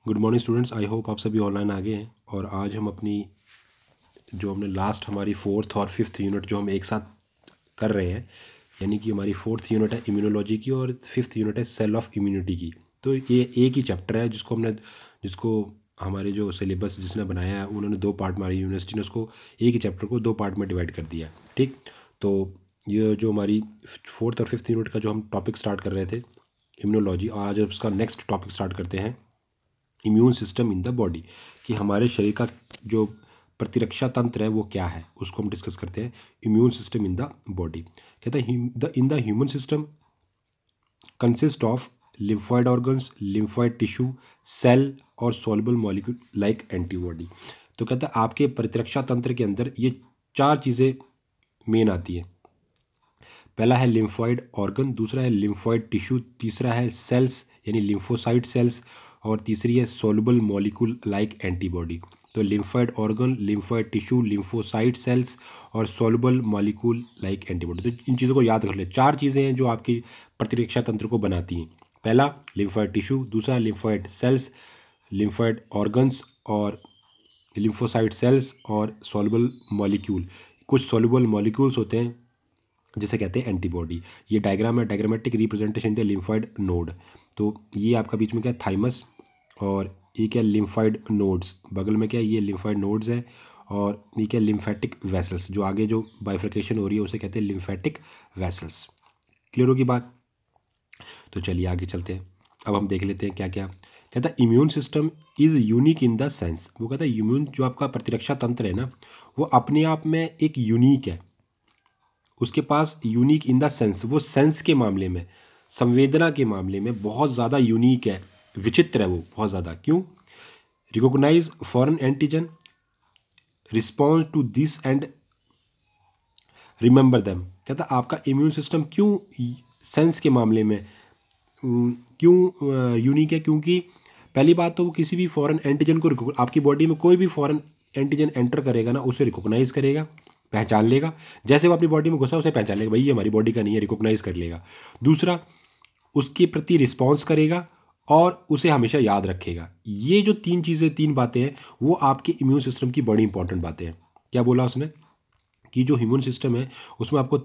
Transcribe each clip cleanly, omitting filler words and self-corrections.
Good morning students, I hope आप सभी online आ गए हैं। और आज हम अपनी जो हमने लास्ट हमारी फोर्थ और फिफ्थ यूनिट जो हम एक साथ कर रहे हैं, यानी कि हमारी फोर्थ यूनिट है इम्यूनोलॉजी की और फिफ्थ यूनिट है सेल ऑफ इम्यूनिटी की। तो ये एक ही चैप्टर है जिसको हमारे जो सिलेबस जिसने बनाया है उन्होंने दो पार्ट, हमारी यूनिवर्सिटी ने उसको एक ही चैप्टर को दो पार्ट में डिवाइड कर दिया है। ठीक, तो ये जो हमारी फोर्थ और फिफ्थ यूनिट का जो हम टॉपिक स्टार्ट कर रहे थे इम्यूनोलॉजी, आज उसका नेक्स्ट टॉपिक स्टार्ट करते हैं immune system in the body, कि हमारे शरीर का जो प्रतिरक्षा तंत्र है वो क्या है, उसको हम डिस्कस करते हैं। Immune system in the body कहता है in the human system consist of lymphoid organs, lymphoid tissue, cell और सॉल्युबल मॉलिक्यूल लाइक एंटीबॉडी। तो कहता है आपके प्रतिरक्षा तंत्र के अंदर ये चार चीज़ें मेन आती हैं। पहला है लिम्फॉइड ऑर्गन, दूसरा है लिम्फॉइड टिश्यू, तीसरा है सेल्स यानी लिम्फोसाइट सेल्स, और तीसरी है सोलबल मॉलिक्यूल लाइक एंटीबॉडी। तो lymphoid organ, lymphoid tissue, lymphocyte cells और सोलबल मॉलिक्यूल लाइक एंटीबॉडी। तो इन चीज़ों को याद रख ले, चार चीज़ें हैं जो आपकी प्रतिरक्षा तंत्र को बनाती हैं। पहला लिम्फॉइड टिश्यू, दूसरा लिम्फॉइड सेल्स, लिम्फॉइड ऑर्गन्स और लिम्फोसाइट सेल्स और सोलबल मॉलिक्यूल। कुछ सोलबल मॉलिक्यूल्स होते हैं जिसे कहते हैं एंटीबॉडी। ये डायग्राम है, diagrammatic representation the lymphoid node. तो ये आपका बीच में क्या है, थाइमस, और ये क्या लिम्फॉइड नोड्स, बगल में क्या है, ये लिम्फॉइड नोड्स है, और ये क्या लिम्फेटिक वेसल्स, जो आगे जो बाइफर्केशन हो रही है उसे कहते हैं लिम्फेटिक वेसल्स। क्लियर होगी बात? तो चलिए आगे चलते हैं। अब हम देख लेते हैं क्या क्या कहता है। Immune system is unique in the sense, वो कहता है इम्यून जो आपका प्रतिरक्षा तंत्र है ना, वो अपने आप में एक यूनिक है। उसके पास यूनिक इन द सेंस, वो सेंस के मामले में, संवेदना के मामले में बहुत ज़्यादा यूनिक है, विचित्र है वो बहुत ज़्यादा। क्यों? Recognise foreign antigen, respond to this and remember them. कहता आपका इम्यून सिस्टम क्यों सेंस के मामले में क्यों यूनिक है? क्योंकि पहली बात तो वो किसी भी फॉरेन एंटीजन को, आपकी बॉडी में कोई भी फॉरेन एंटीजन एंटर करेगा ना, उसे रिकॉग्नाइज करेगा, पहचान लेगा। जैसे वो अपनी बॉडी में घुसा उसे पहचान लेगा, भाई ये हमारी बॉडी का नहीं है, रिकॉग्नाइज कर लेगा। दूसरा, उसके प्रति रिस्पॉन्स करेगा और उसे हमेशा याद रखेगा। ये जो तीन चीज़ें, तीन बातें हैं, वो आपके इम्यून सिस्टम की बड़ी इंपॉर्टेंट बातें हैं। क्या बोला उसने कि जो ह्यूमन सिस्टम है उसमें आपको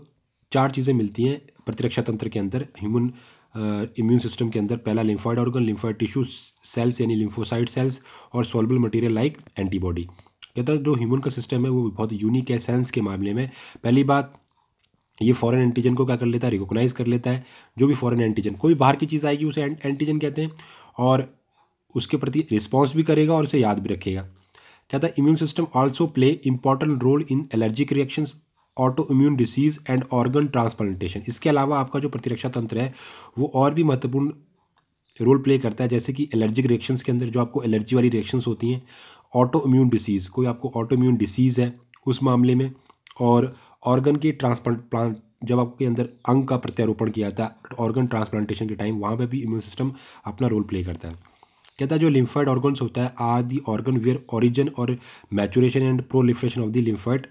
चार चीज़ें मिलती हैं प्रतिरक्षा तंत्र के अंदर, ह्यूमन इम्यून सिस्टम के अंदर। पहला lymphoid organ, lymphoid tissue, cells यानी लिम्फोसाइट सेल्स और सॉल्युबल मटेरियल लाइक एंटीबॉडी। कहता है जो ह्यूमन का सिस्टम है वो बहुत यूनिक है सेंस के मामले में। पहली बात, ये फॉरेन एंटीजन को क्या कर लेता है, रिकॉग्नाइज कर लेता है। जो भी फॉरेन एंटीजन, कोई बाहर की चीज़ आएगी उसे एंटीजन कहते हैं, और उसके प्रति रिस्पॉन्स भी करेगा और उसे याद भी रखेगा। कहता है immune system also play important role in allergic reactions, auto immune disease and organ transplantation. इसके अलावा आपका जो प्रतिरक्षा तंत्र है वो और भी महत्वपूर्ण रोल प्ले करता है, जैसे कि एलर्जिक रिएक्शंस के अंदर जो आपको एलर्जी वाली रिएक्शंस होती हैं, ऑटो इम्यून डिसीज़, कोई आपको ऑटो इम्यून डिसीज़ है उस मामले में, और ऑर्गन की ट्रांसप्लांट, जब आपके अंदर अंग का प्रत्यारोपण किया जाता है ऑर्गन ट्रांसप्लांटेशन के टाइम, वहाँ पे भी इम्यून सिस्टम अपना रोल प्ले करता है। कहता है जो लिम्फॉइड ऑर्गन्स होता है are the organ where origin और maturation and proliferation of the lymphoid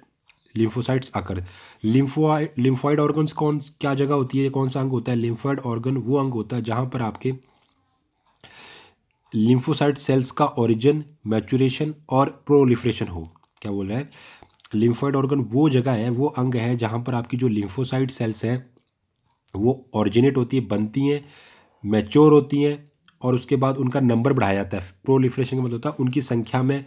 lymphocytes आकर। लिम्फॉइड ऑर्गन्स कौन क्या जगह होती है, कौन सा अंग होता है? लिम्फॉइड ऑर्गन वो अंग होता है जहाँ पर आपके लिम्फोसाइट सेल्स का ओरिजिन, मैचुरेशन और प्रोलिफरेशन हो। क्या बोल रहा है? लिम्फॉइड ऑर्गन वो जगह है, वो अंग है जहाँ पर आपकी जो लिम्फोसाइट सेल्स हैं वो ऑरिजिनेट होती है, बनती हैं, मैच्योर होती हैं, और उसके बाद उनका नंबर बढ़ाया जाता है। प्रोलिफरेशन का मतलब होता है उनकी संख्या में,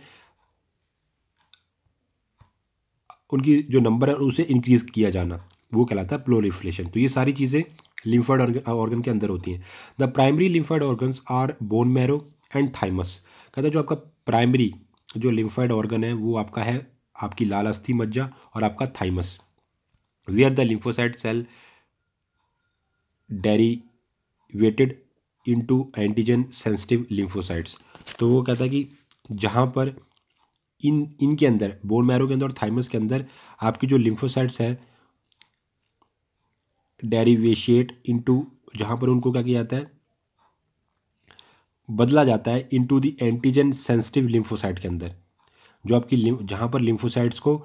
उनकी जो नंबर है उसे इंक्रीज किया जाना, वो कहलाता है प्रोलिफरेशन। तो ये सारी चीज़ें लिम्फॉइड ऑर्गन के अंदर होती हैं। The primary lymphoid organs are bone marrow and thymus. कहता है जो आपका प्राइमरी जो लिम्फॉइड ऑर्गन है वो आपका है आपकी लाल अस्थि मज्जा और आपका thymus, where the lymphocyte cell derivated into antigen sensitive lymphocytes. तो वो कहता है कि जहाँ पर इनके अंदर, बोन मैरो के अंदर और थाइमस के अंदर आपकी जो लिम्फोसाइट्स हैं डेरिवेशिएट इनटू, जहाँ पर उनको क्या किया जाता है, बदला जाता है into the antigen sensitive lymphocyte के अंदर, जो आपकी जहाँ पर लिम्फोसाइट्स को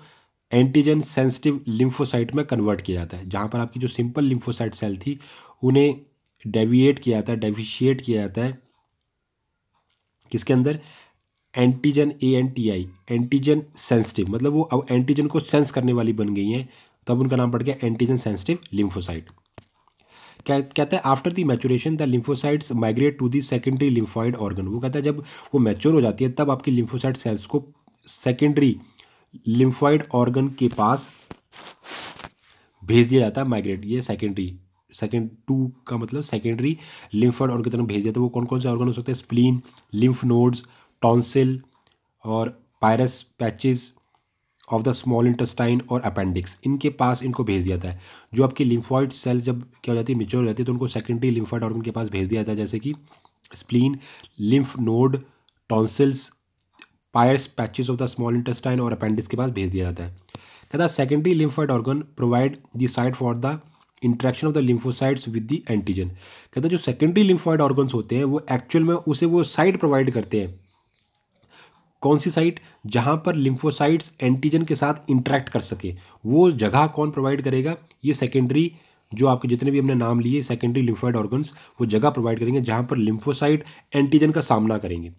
एंटीजन सेंसिटिव लिम्फोसाइट में कन्वर्ट किया जाता है। जहाँ पर आपकी जो सिंपल लिम्फोसाइट सेल थी उन्हें डेविएट किया जाता है, डेविशिएट किया जाता है किसके अंदर, एंटीजन ANTI, एंटीजन सेंसिटिव, मतलब वो अब एंटीजन को सेंस करने वाली बन गई हैं, तब उनका नाम पड़ गया एंटीजन सेंसिटिव लिम्फोसाइट। क्या कहता है, after the maturation the lymphocytes migrate to the secondary lymphoid organ. वो कहता है जब वो मैच्योर हो जाती है तब आपकी लिम्फोसाइट सेल्स को सेकेंडरी लिम्फॉइड ऑर्गन के पास भेज दिया जाता है, माइग्रेट, ये सेकेंडरी, सेकेंड टू का मतलब सेकेंडरी लिम्फॉइड ऑर्गन की तरफ भेज दिया। तो वो कौन कौन से ऑर्गन हो सकते हैं, स्प्लीन, लिम्फ नोड्स, टॉन्सिल और Peyer's patches of the small intestine और अपेंडिक्स, इनके पास इनको भेज दिया जाता है। जो आपकी लिम्फॉइड सेल जब क्या हो जाती है, मेच्योर हो जाती है, तो उनको सेकेंडरी लिम्फॉइड ऑर्गन के पास भेज दिया जाता है, जैसे कि spleen, lymph node, tonsils, pierce patches of the small intestine और अपेंडिक्स के पास भेज दिया जाता है। कहता है secondary lymphoid organ provide the site for the interaction of the lymphocytes with the antigen. कहता है जो सेकेंडरी लिम्फॉइड ऑर्गन्स होते हैं वो एक्चुअल में उसे वो साइट प्रोवाइड करते हैं। कौन सी साइट, जहां पर लिम्फोसाइट्स एंटीजन के साथ इंटरेक्ट कर सके, वो जगह कौन प्रोवाइड करेगा, ये सेकेंडरी, जो आपके जितने भी हमने नाम लिए सेकेंडरी लिम्फॉइड ऑर्गन्स, वो जगह प्रोवाइड करेंगे जहां पर लिम्फोसाइट एंटीजन का सामना करेंगे,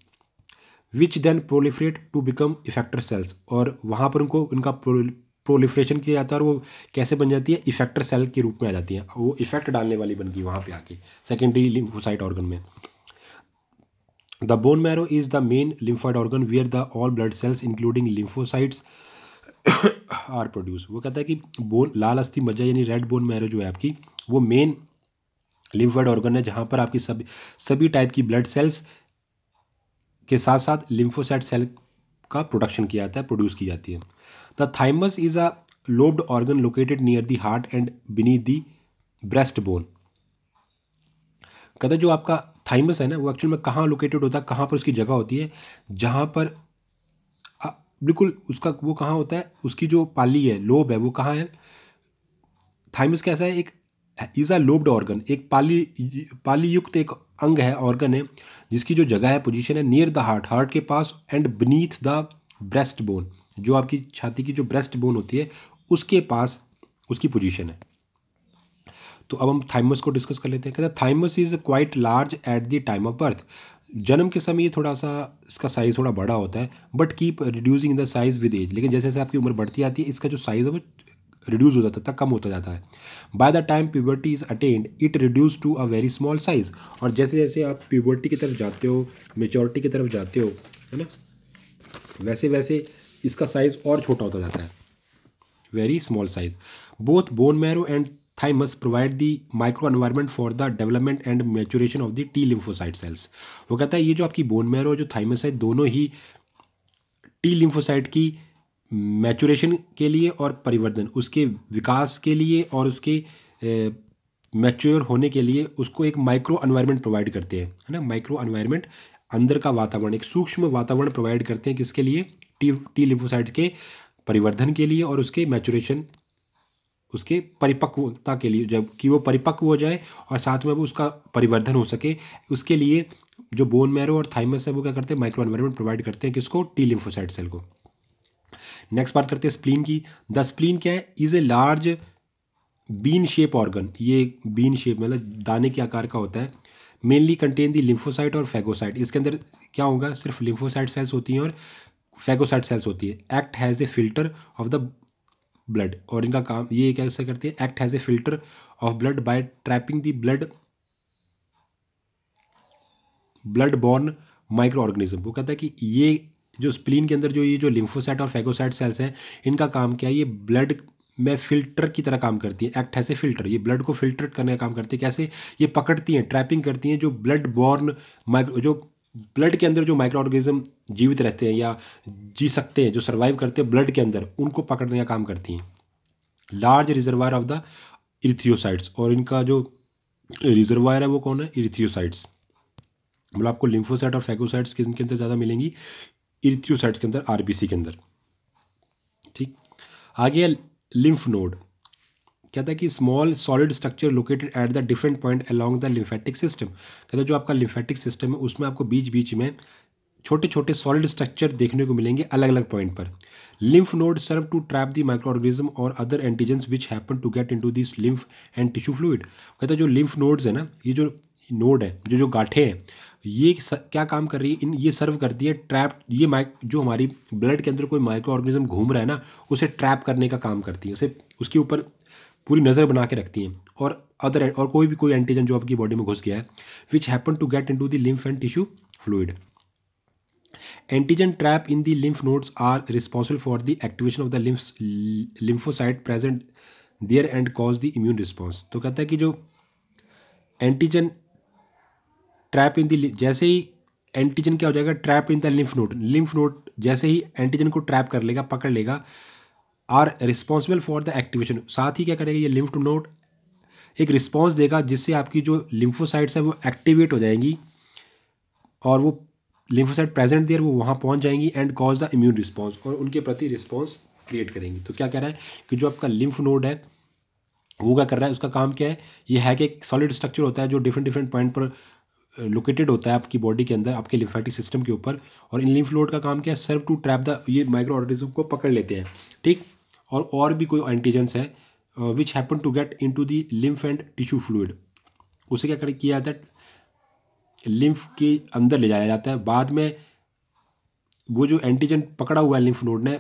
which then proliferate to become effector cells, और वहाँ पर उनको इनका प्रोलिफरेशन किया जाता है और वो कैसे बन जाती है, इफेक्टर सेल के रूप में आ जाती है, वो इफेक्ट डालने वाली बन गई वहाँ पे आके सेकेंडरी लिम्फोसाइट ऑर्गन में। The bone marrow is the main lymphoid organ where the all blood cells including lymphocytes are produce. वो कहता है कि बोन, लाल अस्थि मज्जा यानी रेड बोन मैरो जो है आपकी, वो मेन लिम्फॉइड ऑर्गन है जहाँ पर आपकी सभी टाइप की ब्लड सेल्स के साथ साथ लिम्फोसाइट सेल का प्रोडक्शन किया जाता है, प्रोड्यूस की जाती है। The thymus is a lobed organ located near the heart and beneath the breast bone. कहता है जो आपका थाइमस है ना, वो एक्चुअल में कहाँ लोकेटेड होता है, कहाँ पर उसकी जगह होती है, जहाँ पर बिल्कुल उसका वो कहाँ होता है, उसकी जो पाली है, लोब है, वो कहाँ है। थाइमस कैसा है, एक इज अ लोब्ड ऑर्गन, एक पाली युक्त एक अंग है, ऑर्गन है, जिसकी जो जगह है, पोजीशन है, नियर द हार्ट, हार्ट के पास, and beneath the breastbone, जो आपकी छाती की जो ब्रेस्ट बोन होती है उसके पास उसकी पोजीशन है। तो अब हम थाइमस को डिस्कस कर लेते हैं। कहते हैं thymus is quite large at the time of birth. जन्म के समय ये थोड़ा सा इसका साइज़ थोड़ा बड़ा होता है, but keep reducing in the size with age, लेकिन जैसे जैसे आपकी उम्र बढ़ती आती है इसका जो साइज़ है वो रिड्यूस हो जाता है, कम होता जाता है। By the time puberty is attend it reduce to a very small size, और जैसे जैसे आप प्यूबर्टी की तरफ जाते हो, मेच्योरिटी की तरफ जाते हो, है ना, वैसे वैसे इसका साइज़ और छोटा होता जाता है, very small size. Both bone marrow and thymus provide the micro environment for the development and maturation of the T lymphocyte sales. वो कहता है ये जो आपकी बोन मैरो जो थाइमस है, दोनों ही टी लिम्फोसाइट की मैच्योरेशन के लिए और परिवर्धन, उसके विकास के लिए और उसके मैच्योर होने के लिए उसको एक माइक्रो एनवायरनमेंट प्रोवाइड करते हैं, है ना। माइक्रो एनवायरनमेंट, अंदर का वातावरण, एक सूक्ष्म वातावरण प्रोवाइड करते हैं, किसके लिए, टी लिम्फोसाइट के परिवर्धन के लिए और उसके मैच्योरेशन, उसके परिपक्वता के लिए, जब कि वो परिपक्व हो जाए और साथ में वो उसका परिवर्धन हो सके, उसके लिए जो बोन मैरो और थाइमस है वो क्या करते हैं, माइक्रो एनवायरनमेंट प्रोवाइड करते हैं, किसको, टी लिम्फोसाइट सेल को। नेक्स्ट बात करते हैं स्प्लीन की। द स्प्लीन क्या है, is a large bean shape organ, ये बीन शेप मतलब दाने के आकार का होता है, मेनली कंटेन दी लिम्फोसाइट और फैगोसाइट। इसके अंदर क्या होगा, सिर्फ लिम्फोसाइट सेल्स होती हैं और फैगोसाइट सेल्स होती है। Act has a filter of the blood, और इनका काम ये कैसे करती है, act has a filter of blood bye trapping the blood born micro organism. वो कहता है कि ये जो स्प्लीन के अंदर जो ये जो लिम्फोसाइट और फैगोसाइट सेल्स हैं, इनका काम क्या है, ये ब्लड में फिल्टर की तरह काम करती है। एक्ट हैज़ ए फिल्टर, ये ब्लड को फिल्टर करने का काम करती है। कैसे, ये पकड़ती हैं, ट्रैपिंग करती हैं जो ब्लड बॉर्न जो ब्लड के अंदर जो माइक्रो ऑर्गेनिज्म जीवित रहते हैं या जी सकते हैं, जो सर्वाइव करते हैं ब्लड के अंदर, उनको पकड़ने का काम करती हैं। Large reservoir of the erythrocytes, और इनका जो रिजर्वायर है वो कौन है, इरिथ्रोसाइट्स। मतलब आपको लिम्फोसाइट और फैगोसाइट्स किनके अंदर ज़्यादा मिलेंगी, इरिथ्रोसाइट्स के अंदर, आरबीसी के अंदर। ठीक, आगे लिम्फ नोड कहता है कि small solid structure located at the different point along the lymphatic system. कहता है जो आपका लिम्फेटिक सिस्टम है उसमें आपको बीच बीच में छोटे छोटे सॉलिड स्ट्रक्चर देखने को मिलेंगे अलग अलग पॉइंट पर। Lymph node serve to trap the microorganism और other antigens which happen to get into this lymph and tissue fluid. कहता है जो लिम्फ नोड्स है ना, ये जो नोड है, जो गांठें हैं, ये क्या काम कर रही है, ये सर्व करती है ट्रैप, ये जो हमारी ब्लड के अंदर कोई माइक्रो ऑर्गेनिज्म घूम रहा है ना, उसे ट्रैप करने का काम करती है, उसे उसके ऊपर पूरी नज़र बना के रखती हैं। और कोई एंटीजन जो आपकी बॉडी में घुस गया है, which happen to get into the lymph and tissue fluid. Antigen trap in the lymph nodes are responsible for the activation of the lymphocyte present there and cause the immune response। तो कहता है कि जो antigen trap in the, जैसे ही antigen क्या हो जाएगा, trap in the lymph node जैसे ही एंटीजन को ट्रैप कर लेगा, पकड़ लेगा, are responsible for the activation, साथ ही क्या करेगा, ये लिम्फ नोड एक रिस्पॉन्स देगा जिससे आपकी जो लिम्फोसाइट्स है वो एक्टिवेट हो जाएंगी और वो लिम्फोसाइट प्रेजेंट देयर वो वहाँ पहुँच जाएंगी and cause the immune response, और उनके प्रति रिस्पॉन्स क्रिएट करेंगी। तो क्या कह रहा है कि जो आपका लिम्फ नोड है वो क्या कर रहा है, उसका काम क्या है, ये है कि एक सॉलिड स्ट्रक्चर होता है जो डिफरेंट पॉइंट पर लोकेटेड होता है आपकी बॉडी के अंदर, आपके लिम्फेटिक सिस्टम के ऊपर, और इन लिम्फ नोड का काम क्या है, सर्व टू ट्रैप द, ये माइक्रो ऑर्गेनिज्म को पकड़ लेते हैं, ठीक। और भी कोई एंटीजेंस है which happen to get into the lymph and tissue fluid, उसे क्या किया जाता है, लिम्फ के अंदर ले जाया जाता है। बाद में वो जो एंटीजन पकड़ा हुआ है लिम्फ नोड ने,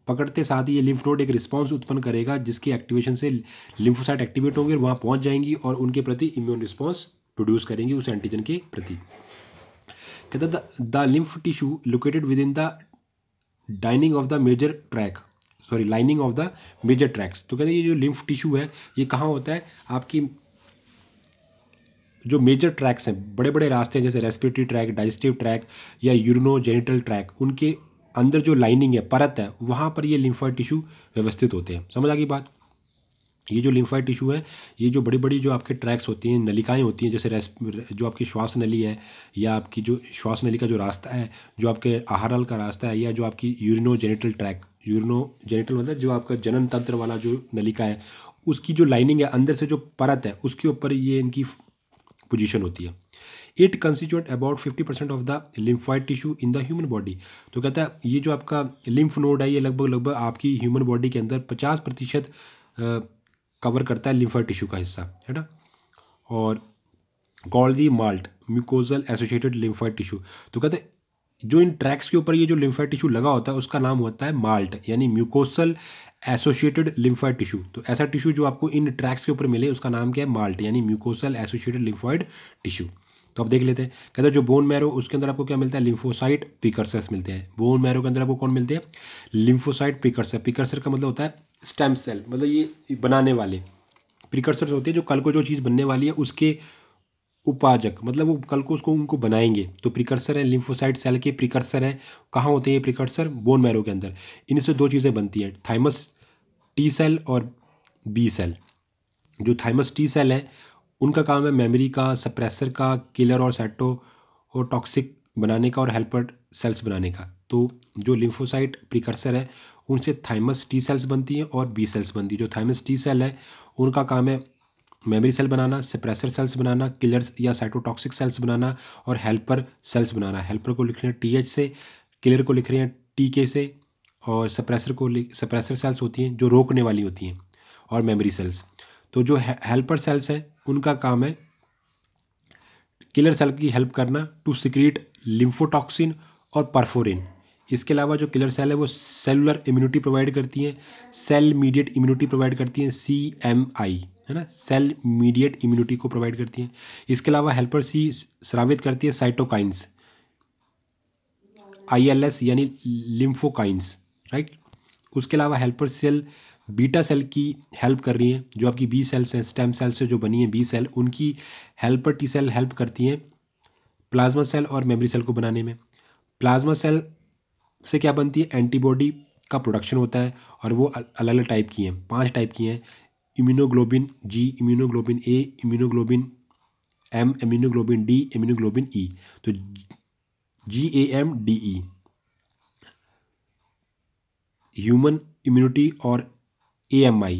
पकड़ते साथ ही ये लिम्फ नोड एक रिस्पांस उत्पन्न करेगा जिसकी एक्टिवेशन से लिम्फोसाइट एक्टिवेट होंगे, वहाँ पहुँच जाएंगी और उनके प्रति इम्यून रिस्पांस प्रोड्यूस करेंगी उस एंटीजन के प्रति। कहता the lymph tissue located within the lining of the major tracts. तो कहते हैं ये जो लिम्फ टिश्यू है ये कहाँ होता है, आपकी जो मेजर ट्रैक्स हैं, बड़े बड़े रास्ते हैं जैसे रेस्पिरेटरी ट्रैक, डाइजेस्टिव ट्रैक या यूरिनोजेनिटल ट्रैक, उनके अंदर जो लाइनिंग है, परत है, वहाँ पर ये लिम्फॉइड टिश्यू व्यवस्थित होते हैं। समझ आ गई बात। ये जो लिम्फॉइड टिश्यू है, ये जो बड़ी बड़ी जो आपके ट्रैक्स होती हैं, नलिकाएं होती हैं, जैसे जो आपकी श्वास नली है या आपकी जो श्वास नली का जो रास्ता है, जो आपके आहार नल का रास्ता है, या जो आपकी यूरिनोजेनिटल ट्रैक, यूरिनोजेनिटल मतलब जो आपका जनन तंत्र वाला जो नलिका है, उसकी जो लाइनिंग है, अंदर से जो परत है, उसके ऊपर ये इनकी पोजीशन होती है। It constitute about 50% of the lymphoid tissue in the human body. तो कहता है ये जो आपका लिम्फ नोड है ये लगभग आपकी ह्यूमन बॉडी के अंदर 50% कवर करता है लिम्फॉइड टिश्यू का हिस्सा, है ना। और called the malt mucosal associated lymphoid tissue. तो कहते हैं जो इन ट्रैक्स के ऊपर ये जो लिम्फॉइड टिश्यू लगा होता है उसका नाम होता है माल्ट, यानी म्यूकोसल एसोसिएटेड लिम्फॉइड टिश्यू। तो ऐसा टिश्यू जो आपको इन ट्रैक्स के ऊपर मिले उसका नाम क्या है, माल्ट, यानी म्यूकोसल एसोसिएटेड लिम्फॉइड टिश्यू। तो अब देख लेते हैं। कहते हैं जो बोन मैरो, उसके अंदर आपको क्या मिलता है, लिम्फोसाइट प्रीकर्सर्स मिलते हैं। बोन मैरो के अंदर आपको कौन मिलते हैं, लिम्फोसाइट प्रीकर्सर। प्रीकर्सर का मतलब होता है स्टेम सेल, मतलब ये बनाने वाले प्रीकर्सर्स होते हैं जो कल को जो चीज़ बनने वाली है उसके उपाजक, मतलब वो कल को उसको उनको बनाएंगे। तो प्रीकर्सर है, लिम्फोसाइट सेल के प्रीकर्सर है। कहाँ होते हैं ये प्रीकर्सर, बोन मैरो के अंदर। इनसे दो चीज़ें बनती हैं, थाइमस टी सेल और बी सेल। जो थाइमस टी सेल है उनका काम है मेमोरी का, सप्रेसर का, किलर और साइटो और टॉक्सिक बनाने का और हेल्पर सेल्स बनाने का। तो जो लिम्फोसाइट प्रीकर्सर है उनसे थाइमस टी सेल्स बनती हैं और बी सेल्स बनती है। जो थाइमस टी सेल है उनका काम है मेमोरी सेल बनाना, सप्रेसर सेल्स बनाना, किलर्स या साइटोटॉक्सिक सेल्स बनाना और हेल्पर सेल्स बनाना। हेल्पर को लिख रहे हैं TH से, किलर को लिख रहे हैं TK से, और सप्रेसर सेल्स होती हैं जो रोकने वाली होती हैं, और मेमोरी सेल्स। तो जो हेल्पर सेल्स हैं उनका काम है किलर सेल की हेल्प करना टू सिक्रीट लिम्फोटॉक्सिन और परफोरिन। इसके अलावा जो किलर सेल है वो सेलुलर इम्यूनिटी प्रोवाइड करती हैं, सेल मीडिएट इम्यूनिटी प्रोवाइड करती हैं, CMI, है ना, सेल मीडिएट इम्यूनिटी को प्रोवाइड करती हैं। इसके अलावा हेल्पर सी स्रावित करती है साइटोकाइंस, ILS यानी लिम्फोकाइंस, राइट। उसके अलावा हेल्पर सेल बीटा सेल की हेल्प कर रही हैं, जो आपकी बी सेल्स हैं, स्टेम सेल से जो बनी है बी सेल, उनकी हेल्पर टी सेल हेल्प करती हैं प्लाज्मा सेल और मेमोरी सेल को बनाने में। प्लाज्मा सेल से क्या बनती है, एंटीबॉडी का प्रोडक्शन होता है, और वो अलग अलग टाइप की हैं, 5 टाइप की हैं, immunoglobulin G, immunoglobulin A, immunoglobulin M, immunoglobulin D, immunoglobulin E। तो GAMDE ह्यूमन इम्यूनिटी और AMI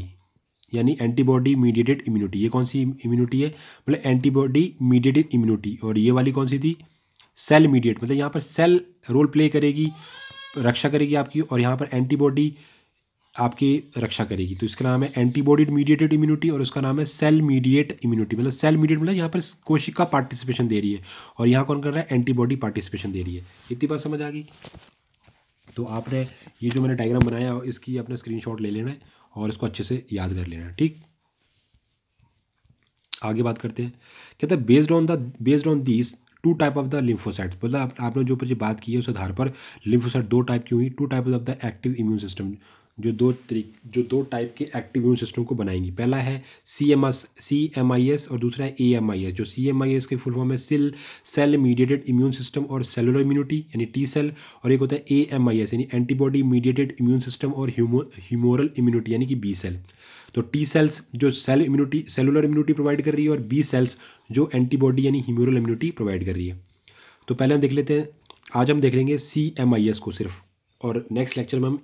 यानी एंटीबॉडी मीडिएटेड इम्यूनिटी। ये कौन सी इम्यूनिटी है, मतलब एंटीबॉडी मीडिएटेड इम्यूनिटी। और ये वाली कौन सी थी, सेल मीडिएट, मतलब यहाँ पर सेल रोल प्ले करेगी, रक्षा करेगी आपकी, और यहाँ पर एंटीबॉडी आपकी रक्षा करेगी। तो इसका नाम है एंटीबॉडी मीडिएटेड इम्यूनिटी और उसका नाम है सेल मीडिएट इम्यूनिटी। मतलब सेल मीडिएट मतलब यहाँ पर कोशिका पार्टिसिपेशन दे रही है और यहाँ कौन कर रहा है, एंटीबॉडी पार्टिसिपेशन दे रही है। इतनी बात समझ आ गई। तो आपने ये जो मैंने डायग्राम बनाया इसकी अपना स्क्रीनशॉट ले लेना है और इसको अच्छे से याद कर लेना है। ठीक, आगे बात करते हैं। कहते हैं based on these two type of the lymphocytes, मतलब आपने जो ऊपर बात की है उस आधार पर लिम्फोसाइट दो टाइप की हुई, two type of the active immune system, जो दो टाइप के एक्टिव इम्यून सिस्टम को बनाएंगी। पहला है CMIS और दूसरा है AMIS। जो CMIS के फुल फॉर्म है सेल मीडिएटेड इम्यून सिस्टम और सेलुलर इम्यूनिटी यानी T सेल, और एक होता है AMIS यानी एंटीबॉडी मीडिएटेड इम्यून सिस्टम और ह्यूमोरल इम्यूनिटी यानी कि B सेल। तो T सेल्स जो सेलुलर इम्यूनिटी प्रोवाइड कर रही है और B सेल्स जो एंटीबॉडी यानी ह्यूमोरल इम्यूनिटी प्रोवाइड कर रही है। तो पहले हम देख लेते हैं, आज हम देख लेंगे CMIS को सिर्फ, और नेक्स्ट लेक्चर में हम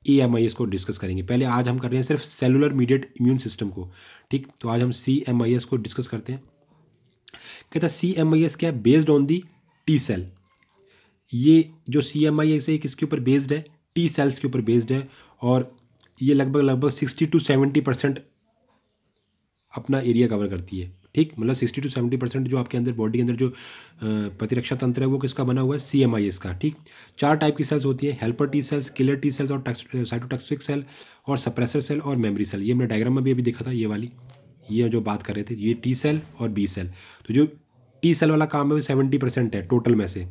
AMIS को डिस्कस करेंगे। पहले आज हम कर रहे हैं सिर्फ सेलुलर मीडिएट इम्यून सिस्टम को। ठीक, तो आज हम CMIS को डिस्कस करते हैं। कहता है CMIS क्या है, based on the T cell. ये जो CMIS है किसके ऊपर बेस्ड है, T सेल्स के ऊपर बेस्ड है, और ये लगभग 60 to 70% अपना एरिया कवर करती है। ठीक, मतलब 60 to 70% जो आपके अंदर बॉडी के अंदर जो प्रतिरक्षा तंत्र है वो किसका बना हुआ है, CMIS का। ठीक, 4 टाइप की सेल्स होती है, helper T cells, killer T cells और साइटोटॉक्सिक सेल और सप्रेसर सेल और मेमोरी सेल। ये हमने डायग्राम में भी अभी देखा था, ये वाली ये जो बात कर रहे थे, ये T सेल और B सेल। तो जो T सेल वाला काम है वो 70% है टोटल में से,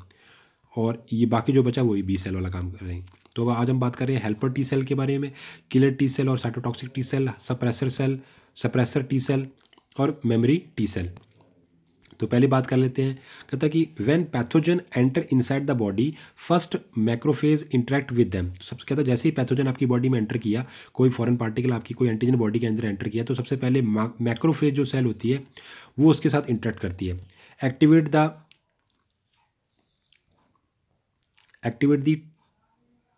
और ये बाकी जो बचा वही B सेल वाला काम कर रहे हैं। तो आज हम बात कर रहे हैं हेल्पर T सेल के बारे में, किलर T सेल और cytotoxic T cell, suppressor T cell और मेमोरी T सेल। तो पहले बात कर लेते हैं। कहता है कि when pathogen enter inside the body first macrophage interact with them. तो सबसे कहता है जैसे ही पैथोजन आपकी बॉडी में एंटर किया, कोई फॉरेन पार्टिकल आपकी कोई एंटीजन बॉडी के अंदर एंटर किया, तो सबसे पहले मैक्रोफेज जो सेल होती है वो उसके साथ इंटरेक्ट करती है। एक्टिवेट दी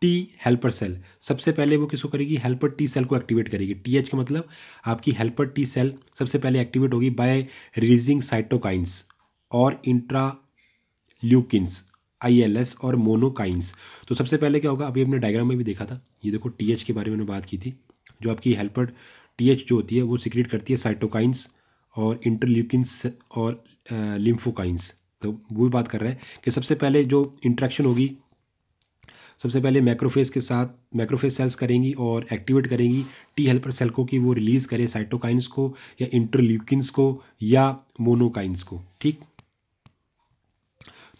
T हेल्पर सेल। सबसे पहले वो किसको करेगी, हेल्पर T सेल को एक्टिवेट करेगी। TH का मतलब आपकी हेल्पर T सेल सबसे पहले एक्टिवेट होगी बाय रिलीजिंग साइटोकाइंस और इंट्राल्यूकिन्स ILS और मोनोकाइंस। तो सबसे पहले क्या होगा, अभी हमने डायग्राम में भी देखा था, ये देखो TH के बारे में बात की थी। जो आपकी हेल्पर TH जो होती है वो सिक्रेट करती है साइटोकाइंस और इंटरल्यूकिन्स और लिम्फोकाइंस। तो वो भी बात कर रहे हैं कि सबसे पहले जो इंट्रैक्शन होगी, सबसे पहले मैक्रोफेज के साथ मैक्रोफेज सेल्स करेंगी और एक्टिवेट करेंगी T हेल्पर सेल को कि वो रिलीज़ करे साइटोकाइंस को या इंटरल्यूकिन्स को या मोनोकाइंस को। ठीक,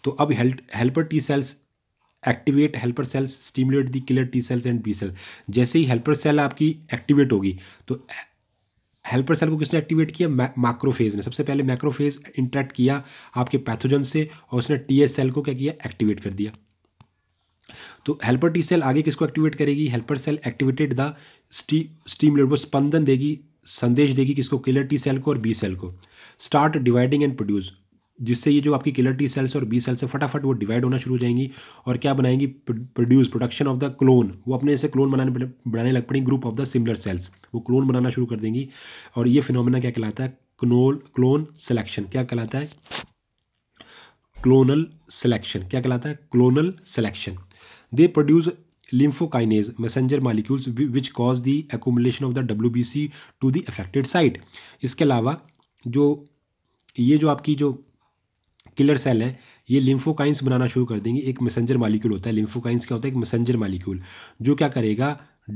तो अब helper T cells activate helper cells stimulate the killer T cells and B cell. जैसे ही हेल्पर सेल आपकी एक्टिवेट होगी तो हेल्पर सेल को किसने एक्टिवेट किया, मैक्रोफेज ने। सबसे पहले मैक्रोफेज इंटरेक्ट किया आपके पैथोजन से और उसने TH सेल को क्या किया, एक्टिवेट कर दिया। तो हेल्पर T सेल आगे किसको एक्टिवेट करेगी, helper cell activated the stimulate, वो स्पंदन देगी, संदेश देगी किसको, किलर T सेल को और B सेल को। स्टार्ट डिवाइडिंग एंड प्रोड्यूस, जिससे ये जो आपकी किलर T सेल्स और B सेल्स है फटाफट वो डिवाइड होना शुरू हो जाएंगी और क्या बनाएंगी, प्रोडक्शन ऑफ द क्लोन। वो अपने से क्लोन बनाने लग पड़ेंगी, group of the similar sales, वो क्लोन बनाना शुरू कर देंगी। और ये फिनोमेना क्या कहलाता है, क्लोन सिलेक्शन। क्या कहलाता है, क्लोनल सिलेक्शन। क्या कहलाता है, clonal selection. They produce lymphokinase messenger molecules which cause the accumulation of the WBC to the affected site. इसके अलावा जो ये जो आपकी जो किलर सेल है ये लिम्फोकाइंस बनाना शुरू कर देंगी। एक मैसेंजर मॉलिक्यूल होता है, लिम्फोकाइंस क्या होता है, एक मैसेंजर मॉलिक्यूल जो क्या करेगा,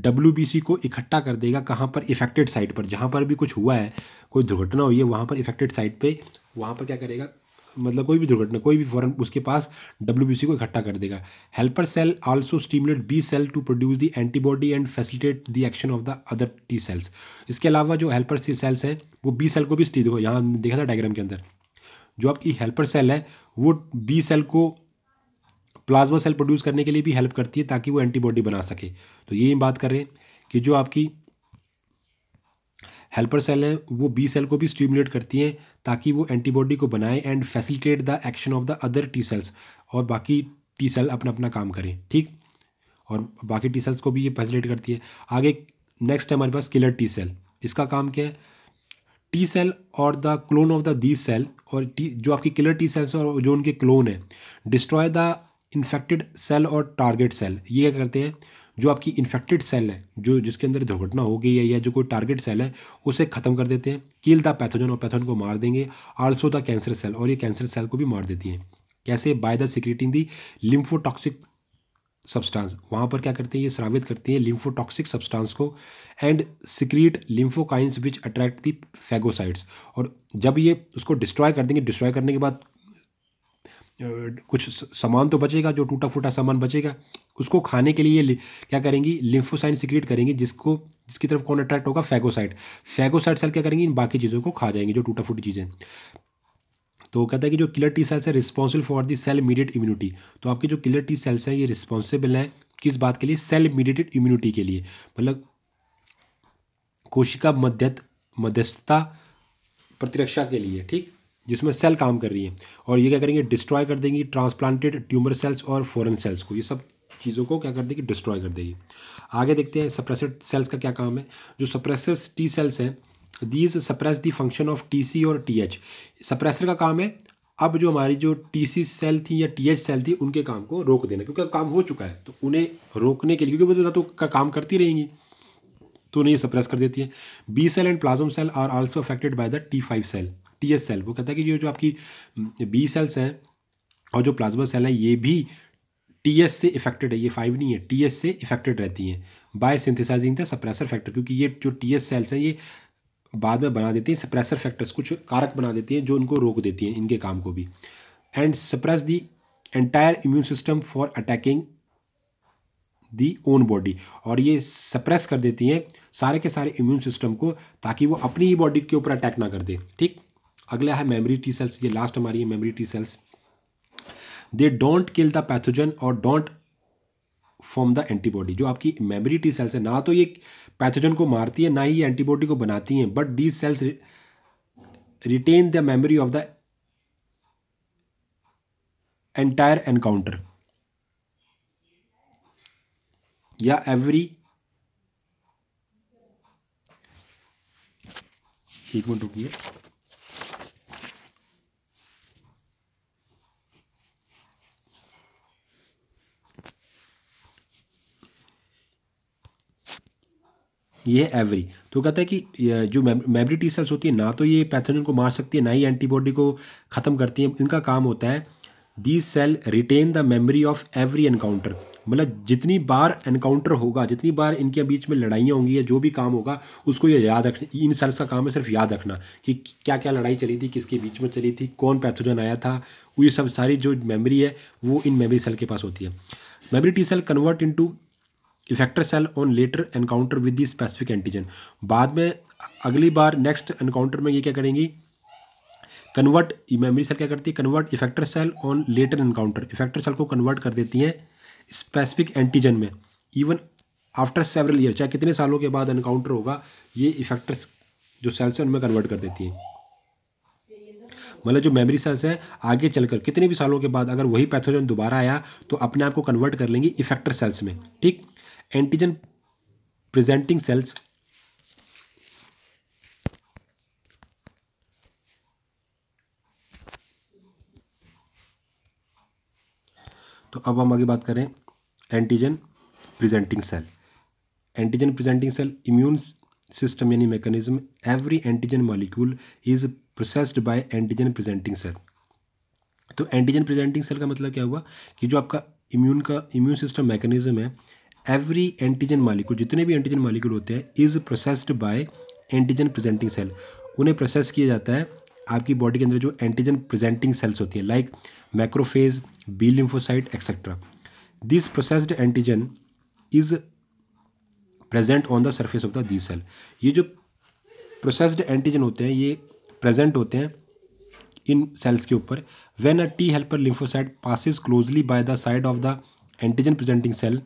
WBC को इकट्ठा कर देगा कहाँ पर, इफेक्टेड साइट पर। जहाँ पर भी कुछ हुआ है, कोई दुर्घटना हुई है वहाँ पर इफेक्टेड साइट पे, वहाँ पर क्या करेगा, मतलब कोई भी दुर्घटना, कोई भी फौरन उसके पास WBC को इकट्ठा कर देगा। Helper cell also stimulate B cell to produce the antibody and facilitate the action of the other T cells. इसके अलावा जो हेल्पर सेल्स हैं वो B सेल को भी देखो, यहाँ देखा था डायग्राम के अंदर, जो आपकी हेल्पर सेल है वो B सेल को प्लाज्मा सेल प्रोड्यूस करने के लिए भी हेल्प करती है ताकि वो एंटीबॉडी बना सके। तो ये बात कर रहे हैं कि जो आपकी हेल्पर सेल हैं वो B सेल को भी स्टिमुलेट करती हैं ताकि वो एंटीबॉडी को बनाए and facilitate the action of the other T cells, और बाकी T सेल अपना अपना काम करें। ठीक, और बाकी T सेल्स को भी ये फैसिलिटेट करती है। आगे नेक्स्ट है हमारे पास किलर T सेल। इसका काम क्या है, T सेल और the clone of the the cell, और जो आपकी किलर T सेल्स और जो उनके क्लोन है, डिस्ट्रॉय द इन्फेक्टेड सेल और टारगेट सेल, ये क्या करते हैं, जो आपकी इन्फेक्टेड सेल है, जो जिसके अंदर दुर्घटना हो गई है या जो कोई टारगेट सेल है, उसे ख़त्म कर देते हैं। किल द पैथोजन, और पैथोजन को मार देंगे। आल्सो द कैंसर सेल, और ये कैंसर सेल को भी मार देती हैं। कैसे? By the secreting the lymphotoxic substance, वहाँ पर क्या करते हैं, ये स्रावित करती हैं लिम्फोटॉक्सिक सब्सटेंस को। And secrete lymphokines which attract the phagocytes, और जब ये उसको डिस्ट्रॉय कर देंगे, डिस्ट्रॉय करने के बाद कुछ सामान तो बचेगा, जो टूटा फूटा सामान बचेगा, उसको खाने के लिए ये क्या करेंगी, लिम्फोसाइन सिक्रीट करेंगी, जिसकी तरफ कौन अट्रैक्ट होगा, फैगोसाइट। फैगोसाइट सेल क्या करेंगी, इन बाकी चीज़ों को खा जाएंगे, जो टूटा फूटी चीज़ें। तो कहता है कि जो किलर टी सेल्स है responsible for the cell mediate immunity, तो आपके जो किलर टी सेल्स हैं ये रिस्पॉन्सिबल हैं किस बात के लिए, सेल मीडिएटेड इम्यूनिटी के लिए, मतलब कोशिका मध्यस्थता प्रतिरक्षा के लिए, ठीक, जिसमें सेल काम कर रही है। और ये क्या करेंगे, डिस्ट्रॉय कर देंगी ट्रांसप्लांटेड ट्यूमर सेल्स और फॉरेन सेल्स को, ये सब चीज़ों को क्या कर देगी, डिस्ट्रॉय कर देगी। आगे देखते हैं सप्रेसर सेल्स का क्या काम है। जो सप्रेसर टी सेल्स हैं, these suppress the function of TC और टीएच। सप्रेसर का काम है अब जो हमारी जो टीसी सेल थी या टीएच सेल थी उनके काम को रोक देना, क्योंकि काम हो चुका है, तो उन्हें रोकने के लिए, क्योंकि वो तो काम करती रहेंगी, तो उन्हें ये सप्रेस कर देती है। B cell and plasma cell are also affected by the T5 cell, TH cell. वो कहता है कि ये जो आपकी बी सेल्स हैं और जो प्लाज्मा सेल है ये भी टीएच से इफेक्टेड है, ये 5 नहीं है, टीएच से इफेक्टेड रहती हैं by synthesising the suppressor factor, क्योंकि ये जो टीएच सेल्स हैं ये बाद में बना देती हैं सप्रेसर फैक्टर्स, कुछ कारक बना देती हैं जो उनको रोक देती हैं, इनके काम को भी। And suppress the entire immune system for attacking the own body, और ये सप्रेस कर देती हैं सारे के सारे इम्यून सिस्टम को, ताकि वो अपनी ही बॉडी के ऊपर अटैक ना कर दे, ठीक। अगला है मेमोरी टी सेल्स, ये लास्ट हमारी है memory T cells. They don't kill the pathogen और डोंट फॉर्म द एंटीबॉडी। जो आपकी मेमोरी टी सेल्स है, ना तो ये पैथोजन को मारती है, ना ही एंटीबॉडी को बनाती हैं, but these cells retain the memory of the entire encounter या एवरी, एक मिनट रुकिए, ये एवरी। तो कहता है कि जो मेमोरी टी सेल्स होती है, ना तो ये पैथोजन को मार सकती है, ना ही एंटीबॉडी को ख़त्म करती है। इनका काम होता है these cell retain the memory of every encounter, मतलब जितनी बार एनकाउंटर होगा, जितनी बार इनके बीच में लड़ाइयाँ होंगी या जो भी काम होगा, उसको ये याद रखना। इन सेल्स का काम है सिर्फ याद रखना कि क्या क्या लड़ाई चली थी, किसके बीच में चली थी, कौन पैथोजन आया था, वो ये सब सारी जो मेमोरी है वो इन मेमोरी सेल के पास होती है। Memory T cell convert into effector cell on later encounter with the specific antigen. बाद में अगली बार नेक्स्ट एनकाउंटर में ये क्या करेंगी, कन्वर्ट, मेमोरी सेल क्या करती है, convert effector cell on later encounter, effector cell को कन्वर्ट कर देती हैं स्पेसिफिक एंटीजन में, इवन आफ्टर सेवरल ईयर, चाहे कितने सालों के बाद एनकाउंटर होगा, ये इफेक्टर्स जो सेल्स हैं उनमें कन्वर्ट कर देती हैं। मतलब जो मेमोरी सेल्स हैं आगे चलकर कितने भी सालों के बाद अगर वही पैथोजन दोबारा आया तो अपने आप को कन्वर्ट कर लेंगे इफेक्टर सेल्स में, ठीक। एंटीजन प्रेजेंटिंग सेल्स, तो अब हम आगे बात करें antigen presenting cell. Antigen presenting cell immune system यानी mechanism, every antigen molecule is processed by antigen presenting cell. तो एंटीजन प्रेजेंटिंग सेल का मतलब क्या हुआ कि जो आपका इम्यून सिस्टम मैकेनिज्म है, एवरी एंटीजन मॉलिक्यूल, जितने भी एंटीजन मॉलिक्यूल होते हैं, is processed by antigen presenting cell, उन्हें प्रोसेस किया जाता है आपकी बॉडी के अंदर जो एंटीजन प्रेजेंटिंग सेल्स होती हैं, like macrophage, B lymphocyte etcetera. This processed antigen is present on the surface of the the cell. ये जो प्रोसेस्ड एंटीजन होते हैं ये प्रेजेंट होते हैं इन सेल्स के ऊपर। When a T helper lymphocyte passes closely by the side of the antigen presenting cell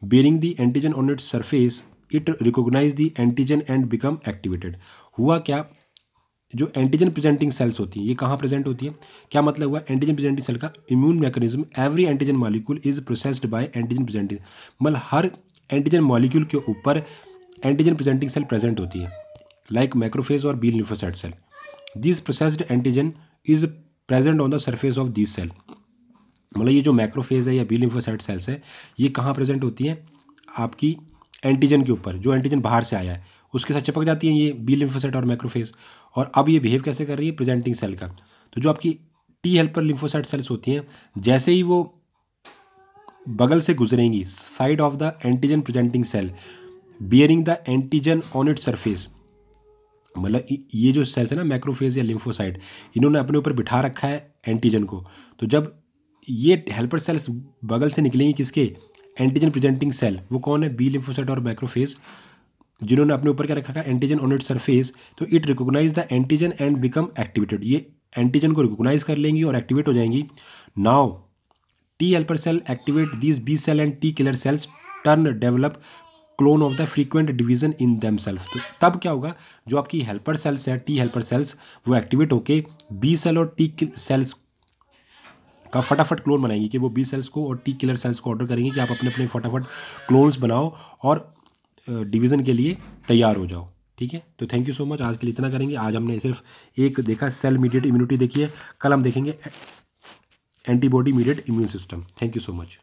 bearing the antigen on its surface, it recognize the antigen and become activated। हुआ क्या, जो एंटीजन प्रेजेंटिंग सेल्स होती हैं ये कहाँ present होती है, क्या मतलब हुआ, एंटीजन प्रेजेंटिंग सेल का immune mechanism, every antigen molecule is processed by antigen presenting, मतलब हर एंटीजन मॉलिक्यूल के ऊपर एंटीजन प्रेजेंटिंग सेल प्रेजेंट होती है, लाइक मैक्रोफेज और B lymphocyte cell. This processed antigen is present on the surface of this cell. मतलब ये जो macrophage है या बी लिम्फोसाइट सेल्स है, ये कहाँ प्रेजेंट होती हैं? आपकी एंटीजन के ऊपर, जो एंटीजन बाहर से आया है उसके साथ चिपक जाती हैं ये बी लिम्फोसाइट और मैक्रोफेज। और अब ये बिहेव कैसे कर रही है? प्रेजेंटिंग सेल का। तो जो आपकी टी हेल्पर लिम्फोसाइट सेल्स होती हैं, जैसे ही वो बगल से गुजरेंगी, side of the antigen presenting cell bearing the antigen on it surface, मतलब ये जो सेल्स है ना मैक्रोफेज या लिम्फोसाइट, इन्होंने अपने ऊपर बिठा रखा है एंटीजन को। तो जब ये हेल्पर सेल्स बगल से निकलेंगी किसके? Antigen presenting cell. वो कौन है? बी लिम्फोसाइट और मैक्रोफेज, जिन्होंने अपने ऊपर क्या रखा है? Antigen on it surface. तो it recognise the antigen and become activated, ये एंटीजन को रिकॉग्नाइज कर लेंगी और एक्टिवेट हो जाएंगी। Now T helper cell activate these B cell and T killer cells turn develop clone of the frequent division in them self. तो तब क्या होगा? जो आपकी हेल्पर सेल्स है, टी हेल्पर सेल्स, वो एक्टिवेट होके बी सेल और टी सेल्स का फटाफट क्लोन बनाएंगी, कि वो बी सेल्स को और टी किलर सेल्स को ऑर्डर करेंगे कि आप अपने अपने फटाफट क्लोन्स बनाओ और डिवीज़न के लिए तैयार हो जाओ। ठीक है, तो थैंक यू सो मच, आज के लिए इतना करेंगे। आज हमने सिर्फ एक देखा सेल मीडिएट इम्यूनिटी देखी है, कल हम देखेंगे antibody mediate immune system. Thank you so much.